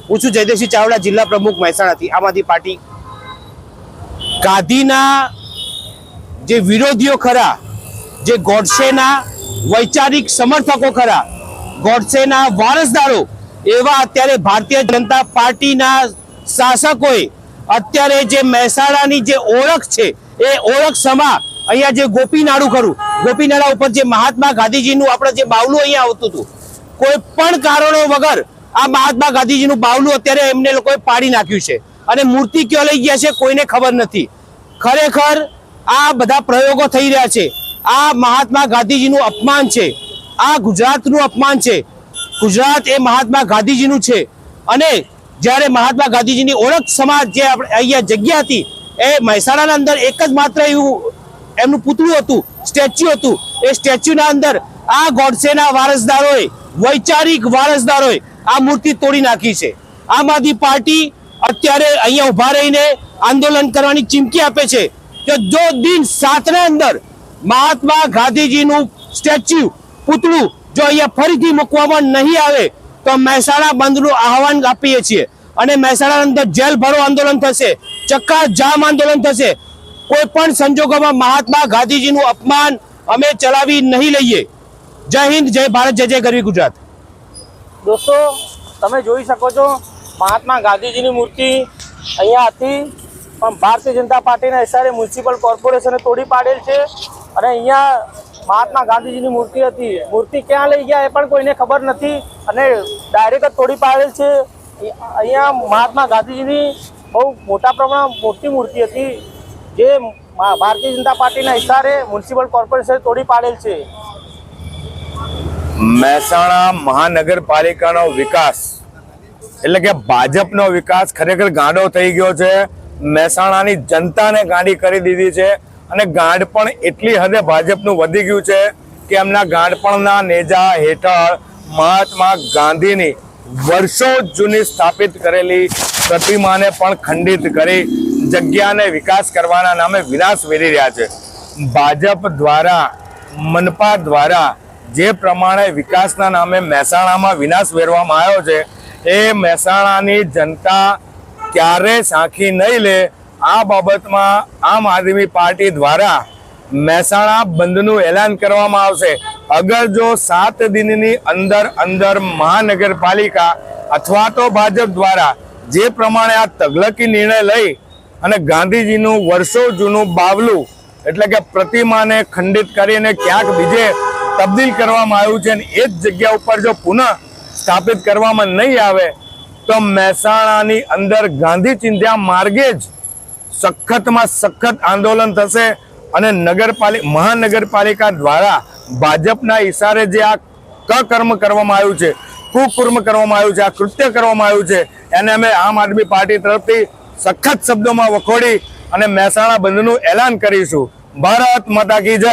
હું છું જયદેવસિંહ ચાવડા, જિલ્લા પ્રમુખ મહેસાણાથી, આમ આદમી પાર્ટી। ગાંધીના જે વિરોધીઓ ખરા, જે ગોડસેના વૈચારિક સમર્થકો ખરા, ગોડસેના વારસદારો, એવા અત્યારે ભારતીય જનતા પાર્ટીના શાસકોએ અત્યારે જે મહેસાણાની જે ઓળખ છે એ ઓળખ સમા અહીંયા જે ગોપીનાડું ખરું, ગોપીનાડા ઉપર જે મહાત્મા ગાંધીજીનું આપણે જે બાવલું અહીંયા આવતું હતું, કોઈ પણ કારણો વગર આ મહાત્મા ગાંધીજીનું બાવલું અત્યારે એમને લોકોએ પાડી નાખ્યું છે અને મૂર્તિ ક્યાં લઈ ગયા છે કોઈને ખબર નથી। ખરેખર આ બધા પ્રયોગો થઈ રહ્યા છે, આ મહાત્મા ગાંધીજીનું અપમાન છે, આ ગુજરાતનું અપમાન છે। ગુજરાત એ મહાત્મા ગાંધીજીનું છે અને જ્યારે મહાત્મા ગાંધીજીની ઓળખ સમાજ જે અહીંયા જગ્યા હતી એ મહેસાણાના અંદર એક જ માત્ર એવું એમનું પૂતળું હતું, સ્ટેચ્યુ હતું। એ સ્ટેચ્યુના અંદર આ ગોડસેના વારસદારોએ, વૈચારિક વારસદારોએ આ મૂર્તિ તોડી નાખી છે। આમ આદમી પાર્ટી અત્યારે અહીંયા ઉભા રહીને આંદોલન કરવાની ચીમકી આપે છે કે જો દિન 7ના અંદર મહાત્મા ગાંધીજીનું સ્ટેચ્યુ, પૂતળું જો અહીંયા ફરીથી મૂકવામાં નહીં આવે તો મહેસાણા બંધનું આહવાન આપીએ છીએ અને મહેસાણા અંદર જેલ ભરો આંદોલન થશે, ચક્કા જામ આંદોલન થશે। કોઈ પણ સંજોગોમાં મહાત્મા ગાંધીજીનું અપમાન અમે ચલાવી નહીં લઈએ। જય હિન્દ, જય ભારત, જય જય ગરવી ગુજરાત। દોસ્તો, તમે જોઈ શકો છો મહાત્મા ગાંધીજીની મૂર્તિ અહીંયા હતી, પણ ભારતીય જનતા પાર્ટીના ઇશારે મ્યુનિસિપલ કોર્પોરેશને તોડી પાડેલ છે અને અહીંયા મહાત્મા ગાંધીજીની મૂર્તિ હતી, મૂર્તિ ક્યાં લઈ ગયા એ પણ કોઈને ખબર નથી અને ડાયરેક્ટ જ તોડી પાડેલ છે। અહીંયા મહાત્મા ગાંધીજીની બહુ મોટા પ્રમાણમાં મોટી મૂર્તિ હતી જે ભારતીય જનતા પાર્ટીના ઇશારે મ્યુનિસિપલ કોર્પોરેશને તોડી પાડેલ છે। મહેસાણા મહાનગરપાલિકાનો વિકાસ એટલે કે ભાજપનો વિકાસ ખરેખર ગાંડો થઈ ગયો છે। મહેસાણાની જનતાને ગાંડી કરી દીધી છે અને ગાંડપણ એટલી હદે ભાજપનું વધી ગયું છે કે એમના ગાંડપણના નેજા હેઠળ મહાત્મા ગાંધીની વર્ષો જૂની સ્થાપિત કરેલી પ્રતિમાને પણ ખંડિત કરી જગ્યાને વિકાસ કરવાના નામે વિનાશ વેરી રહ્યા છે। ભાજપ દ્વારા, મનપા દ્વારા જે પ્રમાણે વિકાસના નામે મહેસાણામાં વિનાશ વેરવામાં આવ્યો છે એ મહેસાણાની જનતા ક્યારે સાંખી નહીં લે। આ બાબતમાં આમ આદમી પાર્ટી દ્વારા મહેસાણા બંધનું એલાન કરવામાં આવશે। અગર જો 7 દિનની અંદર મહાનગરપાલિકા અથવા તો ભાજપ દ્વારા જે પ્રમાણે આ તગલકી નિર્ણય લઈ અને ગાંધીજીનું વર્ષો જૂનું બાવલું એટલે કે પ્રતિમાને ખંડિત કરીને ક્યાંક બીજે તબદીલ કરવામાં આવ્યું છે અને એ જ જગ્યા ઉપર જો પુનઃ સ્થાપિત કરવામાં નહીં આવે તો મહેસાણાની અંદર ગાંધી ચિંધ્યા માર્ગે જ સખતમાં સખત આંદોલન થશે અને મહાનગરપાલિકા દ્વારા ભાજપના ઇશારે જે આ કકર્મ કરવામાં આવ્યું છે, કુકર્મ કરવામાં આવ્યું છે, આ કૃત્ય કરવામાં આવ્યું છે એને અમે આમ આદમી પાર્ટી તરફથી સખત શબ્દોમાં વખોડી અને મહેસાણા બંધનું એલાન કરીશું। ભારત માતા કી જય।